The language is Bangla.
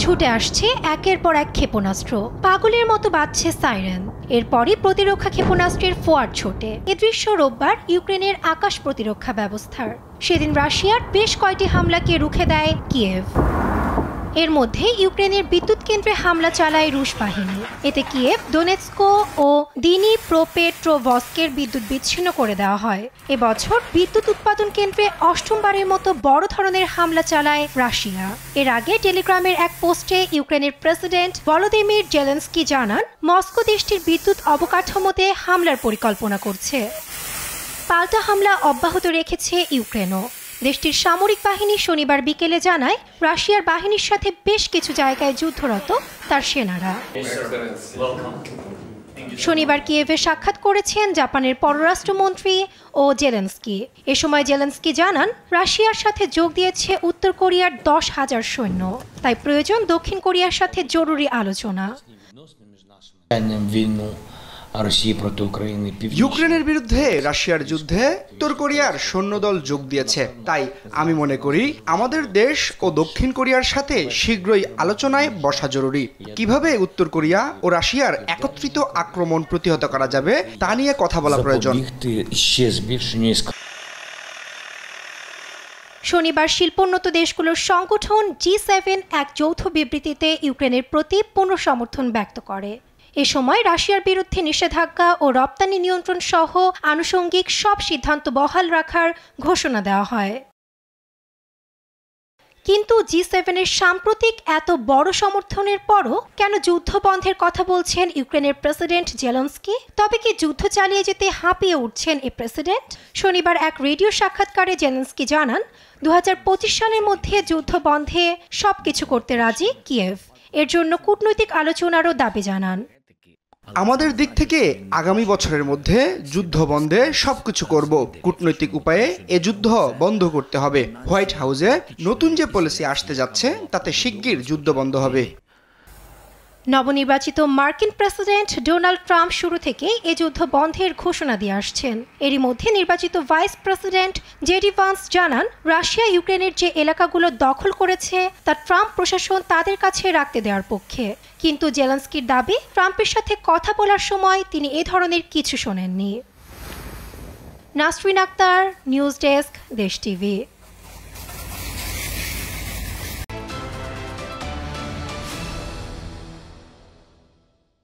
ছুটে আসছে একের পর এক ক্ষেপণাস্ত্র, পাগলের মতো বাজছে সাইরেন। এরপরই প্রতিরক্ষা ক্ষেপণাস্ত্রের ফোয়ার ছোটে। এ দৃশ্য রোববার ইউক্রেনের আকাশ প্রতিরক্ষা ব্যবস্থার। সেদিন রাশিয়ার বেশ কয়টি হামলাকে রুখে দেয় কিয়েভ। এর মধ্যে ইউক্রেনের বিদ্যুৎ কেন্দ্রে হামলা চালায় রুশ বাহিনী। এতে কিয়েভ, দোনেৎস্ক ও দিনিপ্রোপেট্রোভস্কের বিদ্যুৎ বিচ্ছিন্ন করে দেওয়া হয়। এবছর বিদ্যুৎ উৎপাদন কেন্দ্রে অষ্টমবারের মতো বড় ধরনের হামলা চালায় রাশিয়া। এর আগে টেলিগ্রামের এক পোস্টে ইউক্রেনের প্রেসিডেন্ট ভলোদিমির জেলেনস্কি জানান, মস্কো দেশটির বিদ্যুৎ অবকাঠামোতে হামলার পরিকল্পনা করছে। পাল্টা হামলা অব্যাহত রেখেছে ইউক্রেনও। দেশটির সামরিক বাহিনী শনিবার বিকেলে জানায়, রাশিয়ার বাহিনীর সাথে বেশ কিছু জায়গায় যুদ্ধরত তার সেনারা। শনিবার কিয়েভে সাক্ষাৎ করেছেন জাপানের পররাষ্ট্রমন্ত্রী ও জেলেনস্কি। এ সময় জেলেনস্কি জানান, রাশিয়ার সাথে যোগ দিয়েছে উত্তর কোরিয়ার 10,000 সৈন্য। তাই প্রয়োজন দক্ষিণ কোরিয়ার সাথে জরুরি আলোচনা। ইউক্রেনের বিরুদ্ধে রাশিয়ার যুদ্ধে উত্তর কোরিয়ার সৈন্যদল যোগ দিয়েছে। তাই আমি মনে করি আমাদের দেশ ও দক্ষিণ কোরিয়ার সাথে শীঘ্রই আলোচনায় বসা জরুরি। কিভাবে উত্তর কোরিয়া ও রাশিয়ার একত্রিত আক্রমণ প্রতিহত করা যাবে তা নিয়ে কথা বলা প্রয়োজন। শনিবার শিল্পোন্নত দেশগুলোর সংগঠন G7 এক যৌথ বিবৃতিতে ইউক্রেনের প্রতি পূর্ণ সমর্থন ব্যক্ত করে। এ সময় রাশিয়ার বিরুদ্ধে নিষেধাজ্ঞা ও রপ্তানি নিয়ন্ত্রণ সহ আনুষঙ্গিক সব সিদ্ধান্ত বহাল রাখার ঘোষণা দেওয়া হয়। কিন্তু G7-এর সাম্প্রতিক এত বড় সমর্থনের পরও কেন যুদ্ধ বন্ধের কথা বলছেন ইউক্রেনের প্রেসিডেন্ট জেলেনস্কি? তবে কি যুদ্ধ চালিয়ে যেতে হাঁপিয়ে উঠছেন এই প্রেসিডেন্ট? শনিবার এক রেডিও সাক্ষাৎকারে জেলেনস্কি জানান, 2025 সালের মধ্যে যুদ্ধ বন্ধে সবকিছু করতে রাজি কিয়েভ। এর জন্য কূটনৈতিক আলোচনারও দাবি জানান। আমাদের দিক থেকে আগামী বছরের মধ্যে যুদ্ধ বন্ধে সবকিছু করব। কূটনৈতিক উপায়ে এ যুদ্ধ বন্ধ করতে হবে। হোয়াইট হাউসে নতুন যে পলিসি আসতে যাচ্ছে তাতে শিগগির যুদ্ধ বন্ধ হবে। নবনির্বাচিত মার্কিন প্রেসিডেন্ট ডোনাল্ড ট্রাম্প শুরু থেকেই এ যুদ্ধ বন্ধের ঘোষণা দিয়ে আসছেন। এরই মধ্যে নির্বাচিত ভাইস প্রেসিডেন্ট জেডি ভান্স জানান, রাশিয়া ইউক্রেনের যে এলাকাগুলো দখল করেছে তা ট্রাম্প প্রশাসন তাদের কাছে রাখতে দেওয়ার পক্ষে। কিন্তু জেলেনস্কির দাবি, ট্রাম্পের সাথে কথা বলার সময় তিনি এ ধরনের কিছু শোনেননি। নাসরিন আক্তার, নিউজ ডেস্ক, দেশ টিভি।